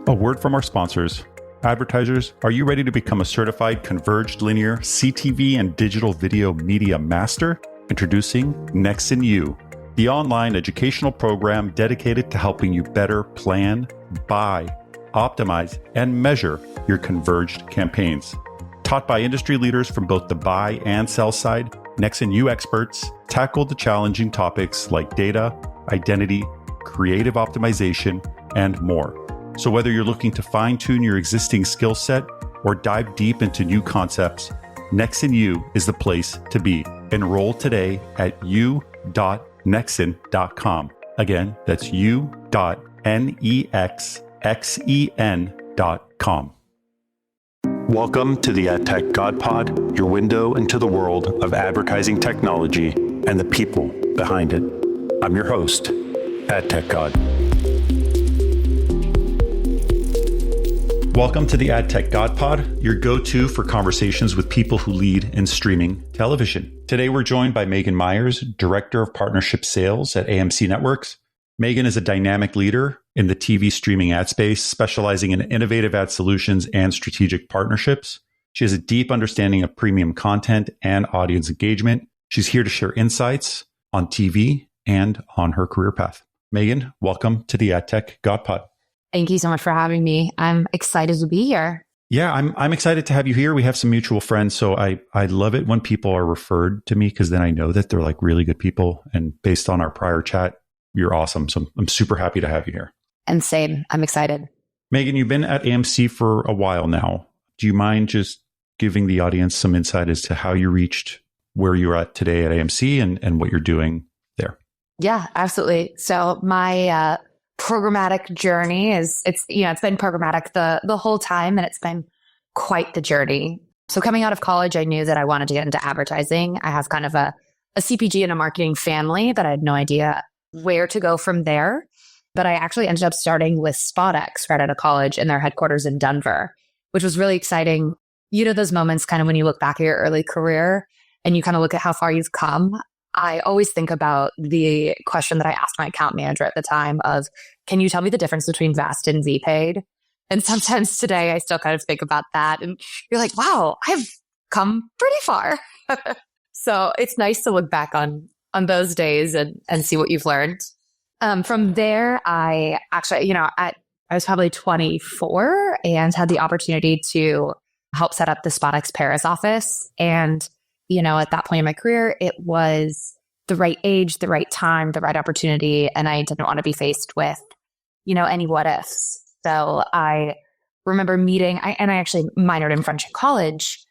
A word from our sponsors. Advertisers, are you ready to become a certified converged linear CTV and digital video media master? Introducing Nexon U, the online educational program dedicated to helping you better plan, buy, optimize, and measure your converged campaigns. Taught by industry leaders from both the buy and sell side, Nexon U experts tackle the challenging topics like data, identity, creative optimization, and more. So whether you're looking to fine-tune your existing skill set or dive deep into new concepts, Nexon U is the place to be. Enroll today at u.nexon.com. Again, that's u.nexxen.com. Welcome to the AdTechGod Pod, your window into the world of advertising technology and the people behind it. I'm your host, AdTechGod. Welcome to the AdTechGod Pod, your go-to for conversations with people who lead in streaming television. Today, we're joined by Meagan Myers, Director of Partnership Sales at AMC Networks. Meagan is a dynamic leader in the TV streaming ad space, specializing in innovative ad solutions and strategic partnerships. She has a deep understanding of premium content and audience engagement. She's here to share insights on TV and on her career path. Meagan, welcome to the AdTechGod Pod. Thank you so much for having me. I'm excited to be here. Yeah, I'm excited to have you here. We have some mutual friends, so I love it when people are referred to me because then I know that they're like really good people. And based on our prior chat, you're awesome. So I'm super happy to have you here. And same, I'm excited. Meagan, you've been at AMC for a while now. Do you mind just giving the audience some insight as to how you reached where you're at today at AMC and what you're doing there? Yeah, absolutely. So my programmatic journey it's been programmatic the whole time, and it's been quite the journey. So coming out of college, I knew that I wanted to get into advertising. I have kind of a CPG and a marketing family, but I had no idea where to go from there. But I actually ended up starting with SpotX right out of college in their headquarters in Denver, which was really exciting. You know, those moments kind of when you look back at your early career and you kind of look at how far you've come. I always think about the question that I asked my account manager at the time of, can you tell me the difference between VAST and VPaid? And sometimes today I still kind of think about that. And you're like, wow, I've come pretty far. So it's nice to look back on those days and see what you've learned. From there, I actually, I was probably 24 and had the opportunity to help set up the SpotX Paris office. And at that point in my career, it was the right age, the right time, the right opportunity. And I didn't want to be faced with, any what ifs. So I remember meeting, I actually minored in French in college.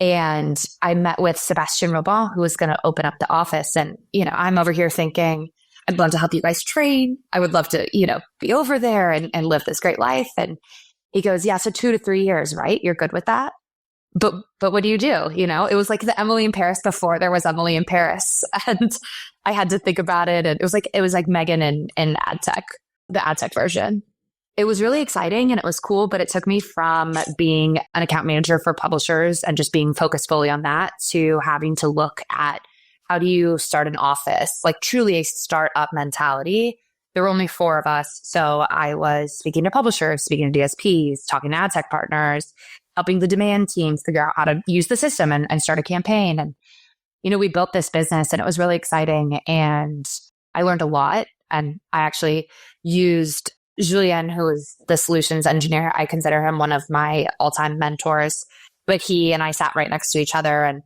And I met with Sébastien Robin, who was going to open up the office. And, I'm over here thinking, I'd love to help you guys train. I would love to, be over there and live this great life. And he goes, yeah, so 2 to 3 years, right? You're good with that? But what do? It was like the Emily in Paris before there was Emily in Paris. And I had to think about it. And it was like Meagan in AdTech, the AdTech version. It was really exciting and it was cool, but it took me from being an account manager for publishers and just being focused fully on that to having to look at how do you start an office, like truly a startup mentality. There were only 4 of us. So I was speaking to publishers, speaking to DSPs, talking to AdTech partners, helping the demand team figure out how to use the system and start a campaign. And, we built this business and it was really exciting. And I learned a lot. And I actually used Julien, who is the solutions engineer. I consider him one of my all-time mentors. But he and I sat right next to each other and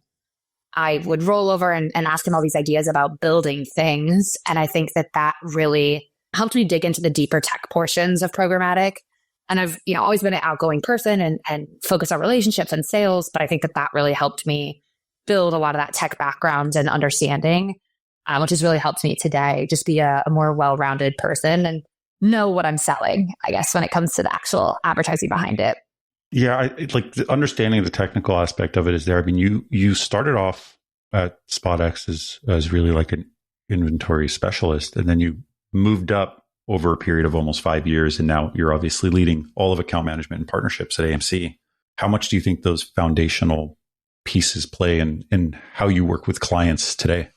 I would roll over and ask him all these ideas about building things. And I think that really helped me dig into the deeper tech portions of programmatic. And I've always been an outgoing person and focus on relationships and sales. But I think that really helped me build a lot of that tech background and understanding, which has really helped me today just be a more well-rounded person and know what I'm selling, I guess, when it comes to the actual advertising behind it. Yeah, like the understanding of the technical aspect of it is there. I mean, you started off at SpotX as really like an inventory specialist, and then you moved up over a period of almost 5 years, and now you're obviously leading all of account management and partnerships at AMC. How much do you think those foundational pieces play in how you work with clients today?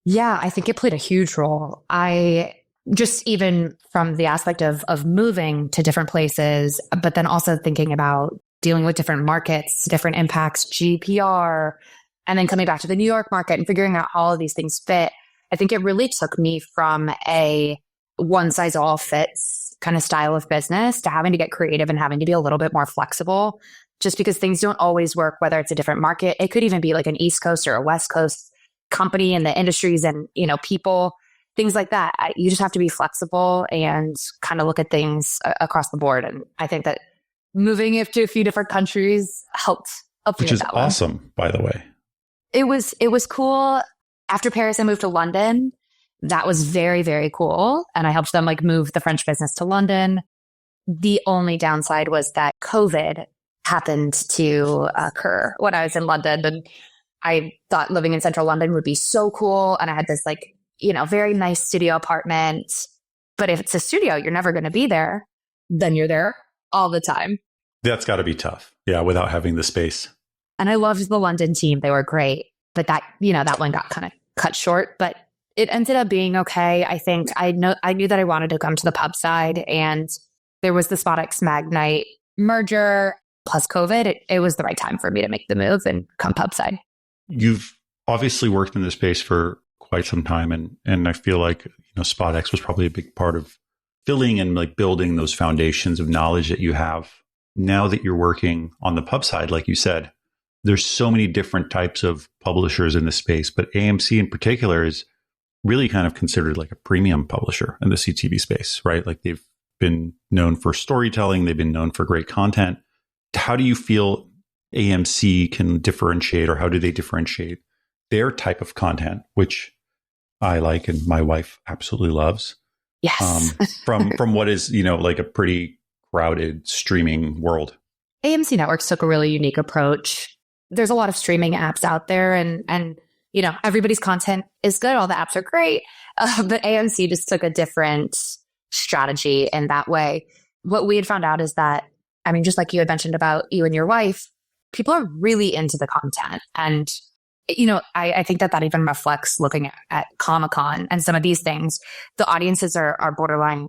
Yeah, I think it played a huge role. I just even from the aspect of moving to different places, but then also thinking about dealing with different markets, different impacts, GDPR, and then coming back to the New York market and figuring out how all of these things fit. I think it really took me from a one size all fits kind of style of business to having to get creative and having to be a little bit more flexible, just because things don't always work, whether it's a different market. It could even be like an East Coast or a West Coast company and the industries and, people, things like that. You just have to be flexible and kind of look at things across the board. And I think that moving to a few different countries helped Which is awesome, by the way. It was cool. After Paris, I moved to London. That was very, very cool. And I helped them move the French business to London. The only downside was that COVID happened to occur when I was in London. And I thought living in central London would be so cool. And I had this very nice studio apartment. But if it's a studio, you're never going to be there. Then you're there all the time. That's got to be tough. Yeah, without having the space. And I loved the London team. They were great. But that one got kind of cut short. But it ended up being okay. I think I knew that I wanted to come to the pub side. And there was the SpotX Magnite merger plus COVID. It was the right time for me to make the move and come pub side. You've obviously worked in this space for quite some time. And I feel like, SpotX was probably a big part of filling and building those foundations of knowledge that you have. Now that you're working on the pub side, like you said, there's so many different types of publishers in this space, but AMC in particular is really kind of considered like a premium publisher in the CTV space, right? Like they've been known for storytelling. They've been known for great content. How do you feel AMC can differentiate, or how do they differentiate their type of content, which I like and my wife absolutely loves? Yes. From what is, like a pretty crowded streaming world. AMC Networks took a really unique approach. There's a lot of streaming apps out there and everybody's content is good. All the apps are great. But AMC just took a different strategy in that way. What we had found out is that, just like you had mentioned about you and your wife, people are really into the content. And, I think that even reflects looking at Comic-Con and some of these things. The audiences are borderline,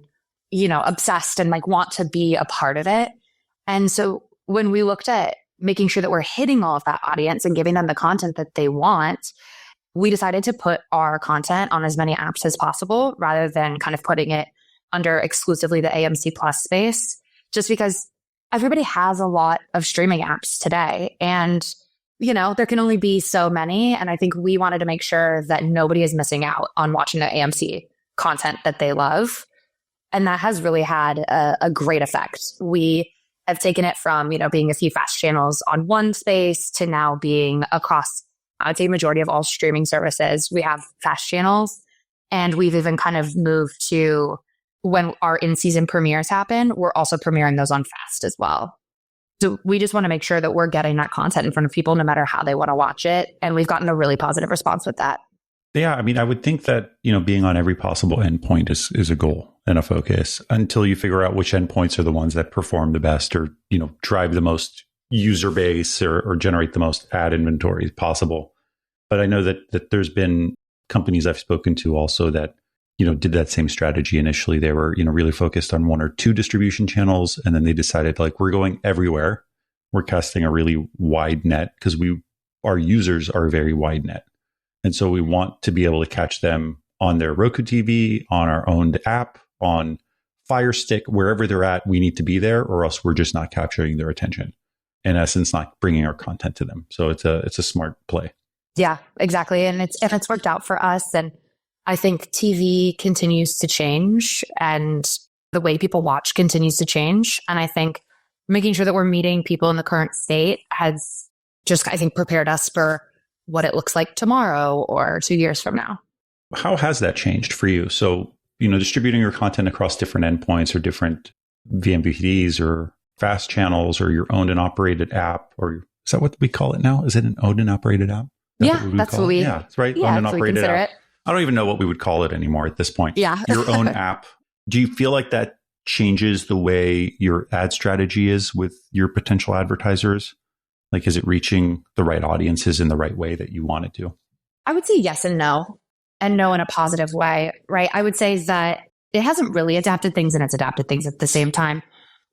obsessed and want to be a part of it. And so when we looked at making sure that we're hitting all of that audience and giving them the content that they want, we decided to put our content on as many apps as possible rather than kind of putting it under exclusively the AMC Plus space, just because everybody has a lot of streaming apps today. And, there can only be so many. And I think we wanted to make sure that nobody is missing out on watching the AMC content that they love. And that has really had a great effect. We have taken it from, being a few fast channels on one space to now being across, I would say, majority of all streaming services. We have fast channels, and we've even kind of moved to when our in-season premieres happen, we're also premiering those on fast as well. So we just want to make sure that we're getting that content in front of people no matter how they want to watch it. And we've gotten a really positive response with that. Yeah, I would think that, being on every possible endpoint is a goal and a focus until you figure out which endpoints are the ones that perform the best or, drive the most user base or generate the most ad inventory possible. But I know that there's been companies I've spoken to also that, did that same strategy initially. They were, really focused on one or two distribution channels. And then they decided we're going everywhere. We're casting a really wide net because our users are a very wide net. And so we want to be able to catch them on their Roku TV, on our owned app, on Fire Stick, wherever they're at, we need to be there, or else we're just not capturing their attention. In essence, not bringing our content to them. So it's a smart play. Yeah, exactly. And it's worked out for us. And I think TV continues to change and the way people watch continues to change. And I think making sure that we're meeting people in the current state has just, I think, prepared us for what it looks like tomorrow or 2 years from now. How has that changed for you? So, distributing your content across different endpoints or different vMVPDs or fast channels or your owned and operated app, or is that what we call it now? Is it an owned and operated app? That's what we. Yeah, that's right. Yeah, owned and operated app. it. I don't even know what we would call it anymore at this point. Yeah. Your own app. Do you feel like that changes the way your ad strategy is with your potential advertisers? Is it reaching the right audiences in the right way that you want it to? I would say yes and no in a positive way, right? I would say that it hasn't really adapted things and it's adapted things at the same time.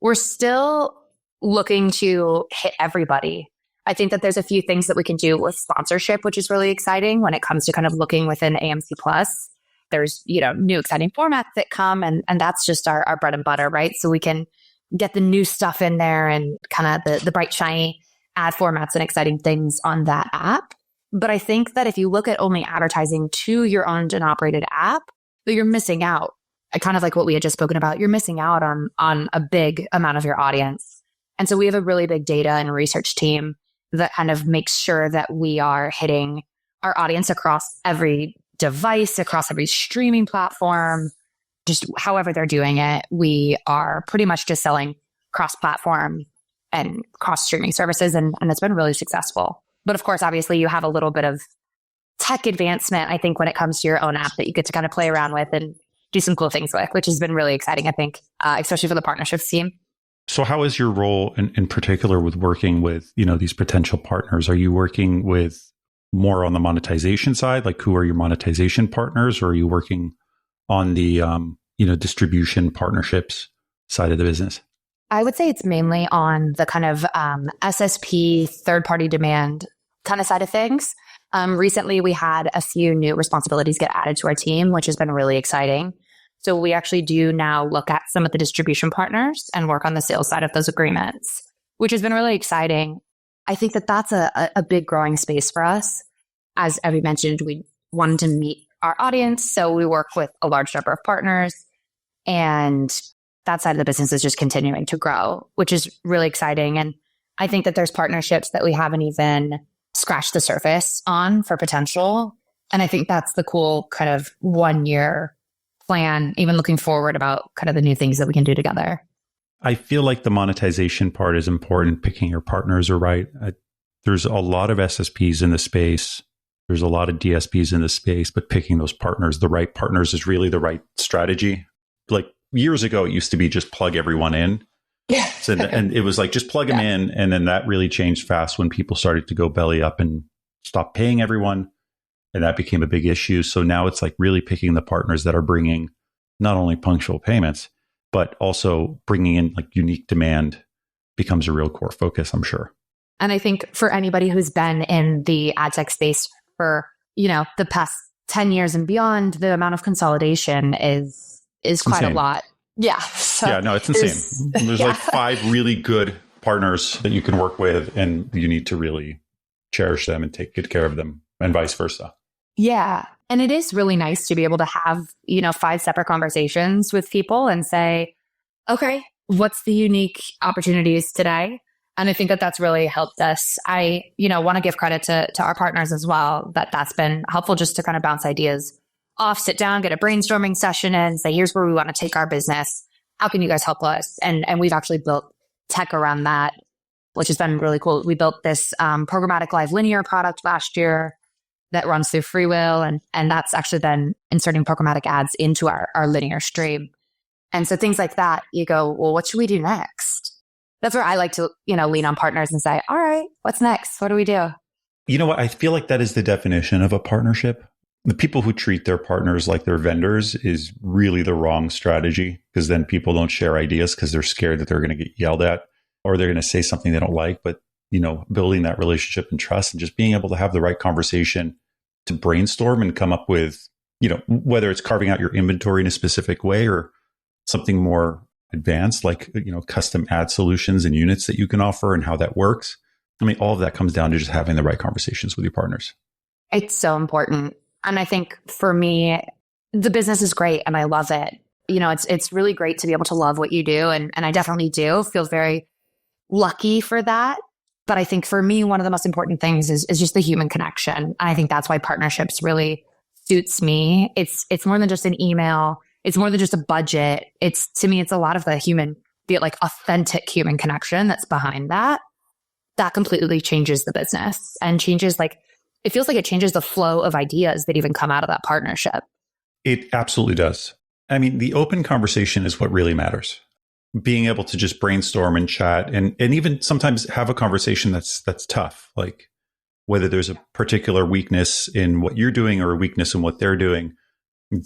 We're still looking to hit everybody. I think that there's a few things that we can do with sponsorship, which is really exciting when it comes to kind of looking within AMC Plus. There's, new exciting formats that come and that's just our bread and butter, right? So we can get the new stuff in there and kind of the bright, shiny ad formats and exciting things on that app. But I think that if you look at only advertising to your owned and operated app, that you're missing out. Kind of like what we had just spoken about, you're missing out on a big amount of your audience. And so we have a really big data and research team that kind of makes sure that we are hitting our audience across every device, across every streaming platform, just however they're doing it. We are pretty much just selling cross-platform and cross-streaming services, and it's been really successful. But of course, obviously, you have a little bit of tech advancement, I think, when it comes to your own app that you get to kind of play around with and do some cool things with, which has been really exciting, I think, especially for the partnerships team. So how is your role in particular with working with, these potential partners? Are you working with more on the monetization side? Like, who are your monetization partners? Or are you working on the, distribution partnerships side of the business? I would say it's mainly on the kind of SSP, third-party demand kind of side of things. Recently, we had a few new responsibilities get added to our team, which has been really exciting. So we actually do now look at some of the distribution partners and work on the sales side of those agreements, which has been really exciting. I think that that's a big growing space for us. As Evie mentioned, we wanted to meet our audience. So we work with a large number of partners, and that side of the business is just continuing to grow, which is really exciting. And I think that there's partnerships that we haven't even scratched the surface on for potential. And I think that's the cool kind of 1 year plan, even looking forward about kind of the new things that we can do together. I feel like the monetization part is important. Picking your partners are right. There's a lot of SSPs in the space. There's a lot of DSPs in the space, but picking those partners, the right partners, is really the right strategy. Like years ago, it used to be just plug everyone in. Yeah. And it was like, just plug them in. And then that really changed fast when people started to go belly up and stop paying everyone. And that became a big issue. So now it's like really picking the partners that are bringing not only punctual payments, but also bringing in like unique demand becomes a real core focus, I'm sure. And I think for anybody who's been in the ad tech space for, the past 10 years and beyond, the amount of consolidation is quite insane. A lot. Yeah. So yeah, no, it's insane. There's like 5 really good partners that you can work with, and you need to really cherish them and take good care of them, and vice versa. Yeah. And it is really nice to be able to have, 5 separate conversations with people and say, okay, what's the unique opportunities today? And I think that that's really helped us. I, want to give credit to our partners as well, that's been helpful just to kind of bounce ideas off, sit down, get a brainstorming session in, say, here's where we want to take our business. How can you guys help us? And we've actually built tech around that, which has been really cool. We built this programmatic live linear product last year that runs through Freewheel. And that's actually then inserting programmatic ads into our linear stream. And so things like that, you go, well, what should we do next? That's where I like to, lean on partners and say, all right, what's next? What do we do? You know what? I feel like that is the definition of a partnership. The people who treat their partners like their vendors is really the wrong strategy, because then people don't share ideas because they're scared that they're going to get yelled at or they're going to say something they don't like. But, building that relationship and trust and just being able to have the right conversation to brainstorm and come up with, whether it's carving out your inventory in a specific way or something more advanced, like, custom ad solutions and units that you can offer and how that works. I mean, all of that comes down to just having the right conversations with your partners. It's so important. And I think for me, the business is great and I love it. It's really great to be able to love what you do. And I definitely do feel very lucky for that. But I think for me, one of the most important things is just the human connection. And I think that's why partnerships really suits me. It's more than just an email. It's more than just a budget. To me, it's a lot of the human, be it like authentic human connection that's behind that. That completely changes the business and changes it feels like it changes the flow of ideas that even come out of that partnership. It absolutely does. I mean, the open conversation is what really matters. Being able to just brainstorm and chat and even sometimes have a conversation that's tough, like whether there's a particular weakness in what you're doing or a weakness in what they're doing.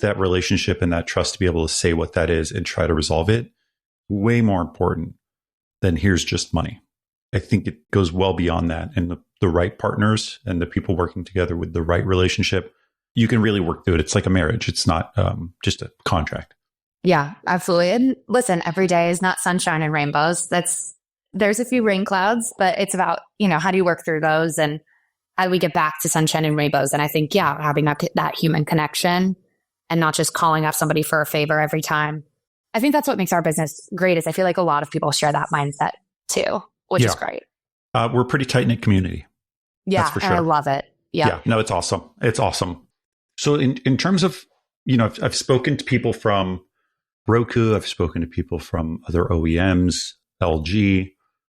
that relationship and that trust to be able to say what that is and try to resolve it, way more important than here's just money. I think it goes well beyond that. And the right partners and the people working together with the right relationship, you can really work through it. It's like a marriage. It's not just a contract. Yeah, absolutely. And listen, every day is not sunshine and rainbows. There's a few rain clouds, but it's about, how do you work through those and how do we get back to sunshine and rainbows? And I think, having that human connection and not just calling up somebody for a favor every time. I think that's what makes our business great is I feel like a lot of people share that mindset too, which is great. We're a pretty tight-knit community. Yeah, that's for sure. And I love it. Yeah. No, it's awesome. It's awesome. So in terms of, I've spoken to people from Roku, I've spoken to people from other OEMs, LG.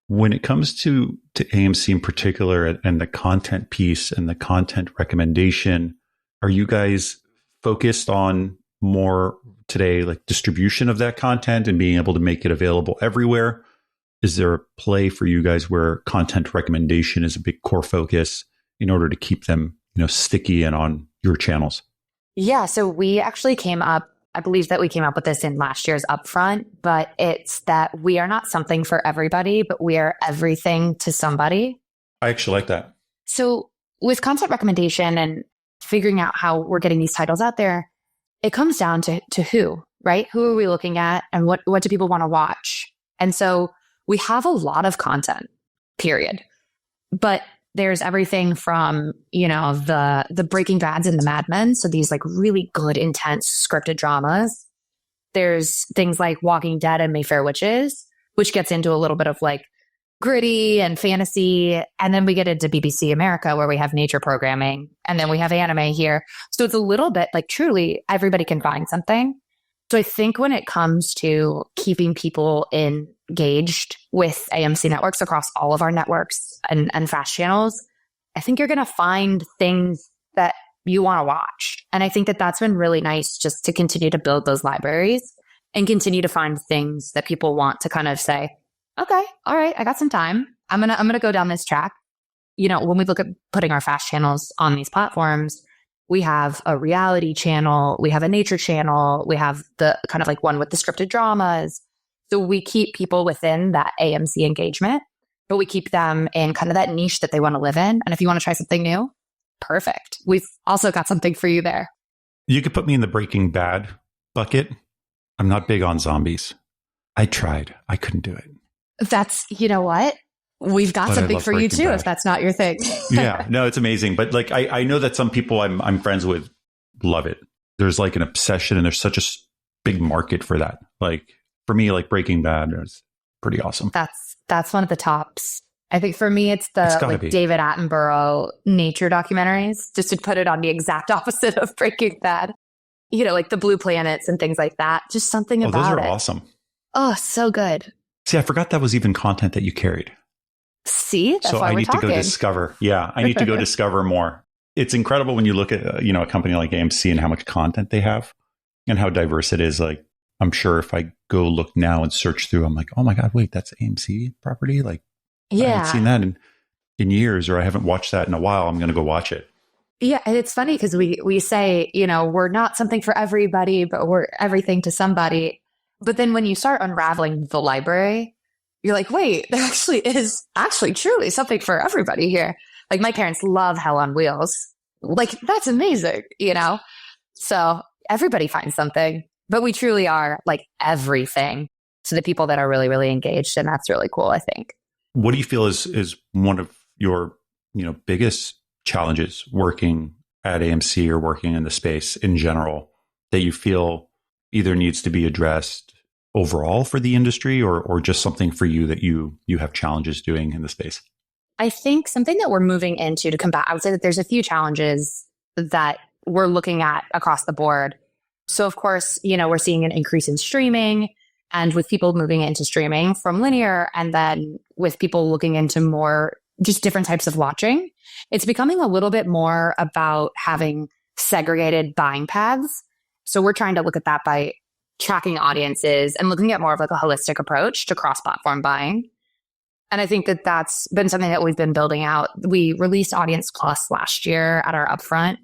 When it comes to AMC in particular and the content piece and the content recommendation, are you guys focused on more today, like distribution of that content and being able to make it available everywhere? Is there a play for you guys where content recommendation is a big core focus in order to keep them, sticky and on your channels? Yeah. So we actually I believe that we came up with this in last year's upfront, but it's that we are not something for everybody, but we are everything to somebody. I actually like that. So with content recommendation and figuring out how we're getting these titles out there, it comes down to who, right? Who are we looking at and what do people want to watch? And so we have a lot of content, period. But there's everything from, the Breaking Bads and the Mad Men. So these like really good, intense scripted dramas. There's things like Walking Dead and Mayfair Witches, which gets into a little bit of like gritty and fantasy. And then we get into BBC America where we have nature programming. And then we have anime here. So it's a little bit like truly everybody can find something. So I think when it comes to keeping people engaged with AMC Networks across all of our networks and fast channels, I think you're going to find things that you want to watch. And I think that that's been really nice just to continue to build those libraries and continue to find things that people want to kind of say, okay, all right, I got some time. I'm going to go down this track. When we look at putting our fast channels on these platforms, we have a reality channel, we have a nature channel, we have the kind of like one with the scripted dramas. So we keep people within that AMC engagement, but we keep them in kind of that niche that they want to live in. And if you want to try something new, perfect. We've also got something for you there. You could put me in the Breaking Bad bucket. I'm not big on zombies. I tried. I couldn't do it. That's, what? We've got something for you too, if that's not your thing. Yeah, no, it's amazing. But like, I know that some people I'm friends with love it. There's like an obsession and there's such a big market for that. Like for me, like Breaking Bad is pretty awesome. That's one of the tops. I think for me, it's the David Attenborough nature documentaries, just to put it on the exact opposite of Breaking Bad. Like the Blue Planets and things like that. Just something about it. Those are awesome. Oh, so good. See, I forgot that was even content that you carried. See, that's so why I we're need talking. to go discover. Yeah, I need to go discover more. It's incredible when you look at a company like AMC and how much content they have and how diverse it is. Like, I'm sure if I go look now and search through, I'm like, oh my God, wait, that's AMC property. Like, I haven't seen that in years, or I haven't watched that in a while. I'm going to go watch it. Yeah, and it's funny because we say we're not something for everybody, but we're everything to somebody. But then when you start unraveling the library, you're like, wait, there actually is truly something for everybody here. Like my parents love Hell on Wheels. Like that's amazing, So everybody finds something, but we truly are like everything to the people that are really, really engaged. And that's really cool, I think. What do you feel is one of your, biggest challenges working at AMC or working in the space in general that you feel either needs to be addressed overall for the industry or just something for you that you have challenges doing in the space? I think something that we're moving into to combat, I would say that there's a few challenges that we're looking at across the board. So of course, we're seeing an increase in streaming and with people moving into streaming from linear and then with people looking into more just different types of watching, it's becoming a little bit more about having segregated buying paths. So we're trying to look at that by tracking audiences and looking at more of like a holistic approach to cross-platform buying. And I think that that's been something that we've been building out. We released Audience Plus last year at our upfront,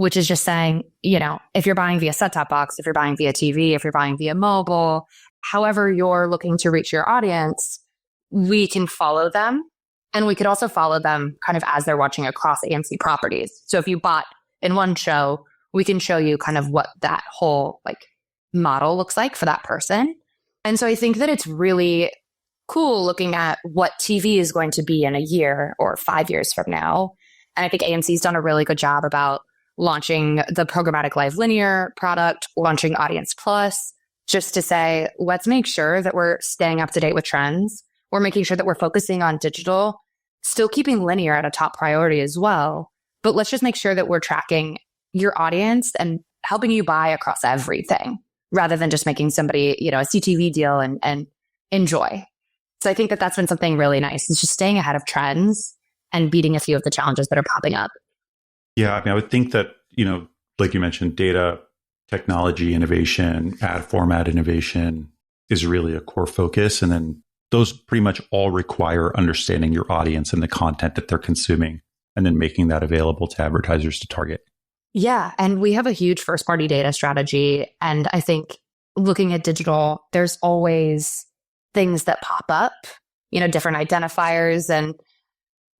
which is just saying, if you're buying via set-top box, if you're buying via TV, if you're buying via mobile, however you're looking to reach your audience, we can follow them. And we could also follow them kind of as they're watching across AMC properties. So if you bought in one show, we can show you kind of what that whole model looks like for that person. And so I think that it's really cool looking at what TV is going to be in a year or 5 years from now. And I think AMC's done a really good job about launching the programmatic live linear product, launching Audience Plus, just to say, let's make sure that we're staying up to date with trends. We're making sure that we're focusing on digital, still keeping linear at a top priority as well. But let's just make sure that we're tracking your audience and helping you buy across everything rather than just making somebody, a CTV deal and enjoy. So I think that that's been something really nice. It's just staying ahead of trends and beating a few of the challenges that are popping up. Yeah, I would think that, like you mentioned, data, technology innovation, ad format innovation is really a core focus. And then those pretty much all require understanding your audience and the content that they're consuming and then making that available to advertisers to target. Yeah. And we have a huge first party data strategy. And I think looking at digital, there's always things that pop up, different identifiers. And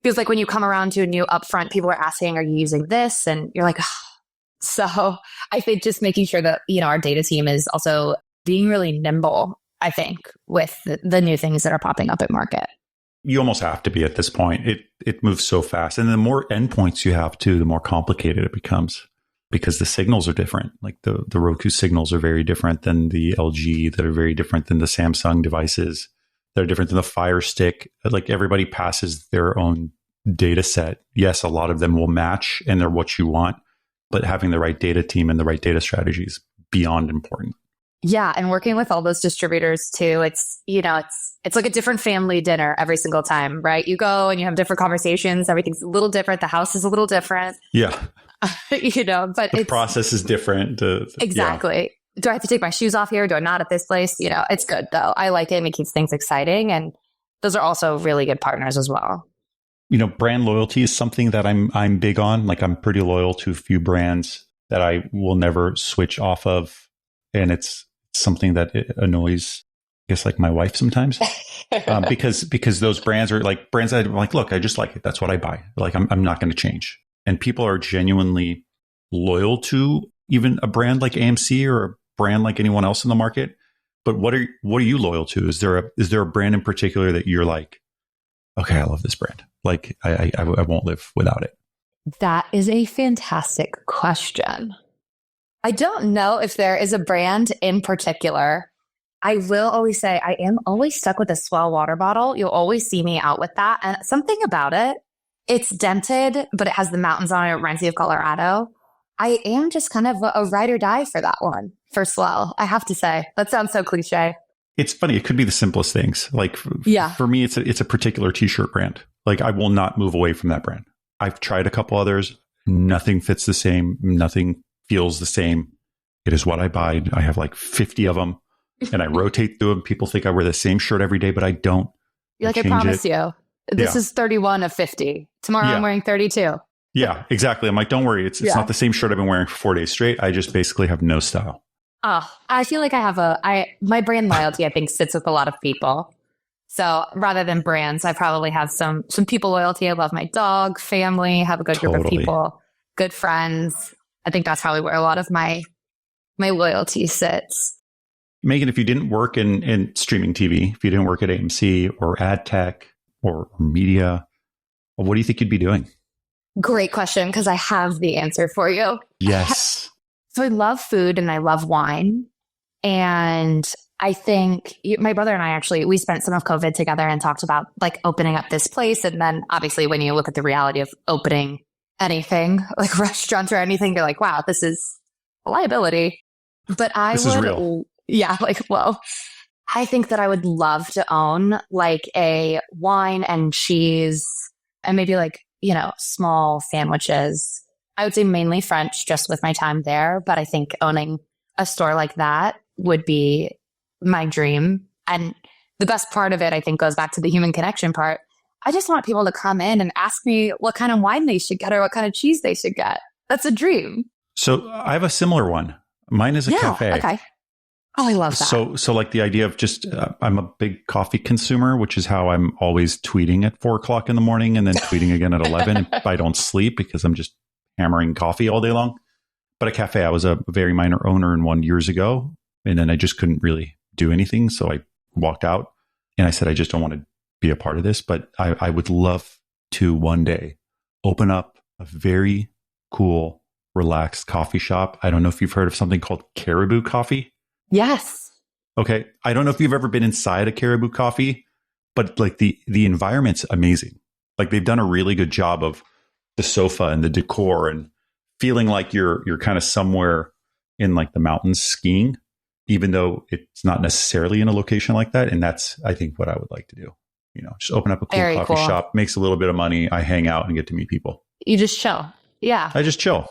feels like when you come around to a new upfront, people are asking, are you using this? And you're like, oh. So I think just making sure that, our data team is also being really nimble, I think, with the new things that are popping up at market. You almost have to be at this point. It moves so fast. And the more endpoints you have too, the more complicated it becomes because the signals are different. Like the Roku signals are very different than the LG, that are very different than the Samsung devices, that are different than the Fire Stick. Like everybody passes their own data set. Yes, a lot of them will match and they're what you want, but having the right data team and the right data strategy is beyond important. Yeah. And working with all those distributors too, it's like a different family dinner every single time, right? You go and you have different conversations. Everything's a little different. The house is a little different. Yeah. But the process is different. Exactly. Yeah. Do I have to take my shoes off here? Do I not at this place? It's good though. I like it and it keeps things exciting. And those are also really good partners as well. Brand loyalty is something that I'm big on. Like I'm pretty loyal to a few brands that I will never switch off of. And it's something that annoys, I guess, like my wife sometimes, because those brands are like brands that I'm like, look, I just like it. That's what I buy. Like I'm not going to change. And people are genuinely loyal to even a brand like AMC or a brand like anyone else in the market. But what are you loyal to? Is there a brand in particular that you're like, okay, I love this brand. Like I won't live without it. That is a fantastic question. I don't know if there is a brand in particular. I will always say I am always stuck with a Swell water bottle. You'll always see me out with that. And something about it, it's dented, but it has the mountains on it. It reminds me of Colorado. I am just kind of a ride or die for that one, for Swell. I have to say, that sounds so cliche. It's funny. It could be the simplest things. Like for me, it's a particular t-shirt brand. Like I will not move away from that brand. I've tried a couple others. Nothing fits the same. Nothing feels the same. It is what I buy. I have like 50 of them and I rotate through them. People think I wear the same shirt every day, but I don't. You're like, I promise you, this is 31 of 50. Tomorrow I'm wearing 32. Yeah, exactly. I'm like, don't worry. It's not the same shirt I've been wearing for 4 days straight. I just basically have no style. Oh, I feel like I have my brand loyalty, I think, sits with a lot of people. So rather than brands, I probably have some people loyalty. I love my dog, family, have a good group of people, good friends. I think that's probably where a lot of my loyalty sits. Meagan, if you didn't work in streaming TV, if you didn't work at AMC or AdTech or media, what do you think you'd be doing? Great question, because I have the answer for you. Yes. So I love food and I love wine. And I think my brother and I we spent some of COVID together and talked about like opening up this place. And then obviously when you look at the reality of opening anything like restaurants or anything, you're like, wow, this is a liability. But this is real. Yeah, like, whoa. I think that I would love to own like a wine and cheese and maybe like, small sandwiches. I would say mainly French just with my time there. But I think owning a store like that would be my dream. And the best part of it, I think, goes back to the human connection part. I just want people to come in and ask me what kind of wine they should get or what kind of cheese they should get. That's a dream. So I have a similar one. Mine is a cafe. Okay. Oh, I love that. So like the idea of just, I'm a big coffee consumer, which is how I'm always tweeting at 4:00 in the morning and then tweeting again at 11 if I don't sleep because I'm just hammering coffee all day long. But a cafe, I was a very minor owner in one years ago, and then I just couldn't really do anything. So I walked out and I said, I just don't want to be a part of this, but I would love to one day open up a very cool, relaxed coffee shop. I don't know if you've heard of something called Caribou Coffee. Yes. Okay. I don't know if you've ever been inside a Caribou Coffee, but like the environment's amazing. Like they've done a really good job of the sofa and the decor and feeling like you're kind of somewhere in like the mountains skiing, even though it's not necessarily in a location like that. And that's, I think, what I would like to do. You know, just open up a cool coffee shop, makes a little bit of money. I hang out and get to meet people. You just chill. Yeah. I just chill.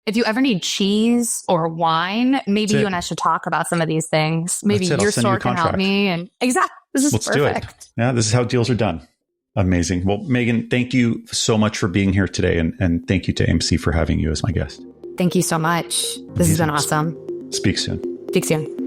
If you ever need cheese or wine, maybe you and I should talk about some of these things. Maybe your store can help me. And exactly. This is perfect. Let's do it. Yeah, this is how deals are done. Amazing. Well, Meagan, thank you so much for being here today. And thank you to AMC for having you as my guest. Thank you so much. This has been awesome. Speak soon. Speak soon.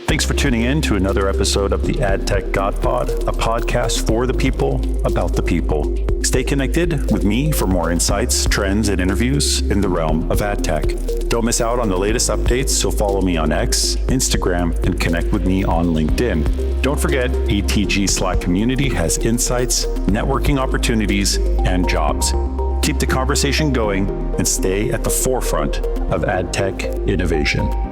Thanks for tuning in to another episode of the AdTechGod Pod, a podcast for the people, about the people. Stay connected with me for more insights, trends, and interviews in the realm of AdTech. Don't miss out on the latest updates, so follow me on X, Instagram, and connect with me on LinkedIn. Don't forget, ATG Slack community has insights, networking opportunities, and jobs. Keep the conversation going and stay at the forefront of AdTech innovation.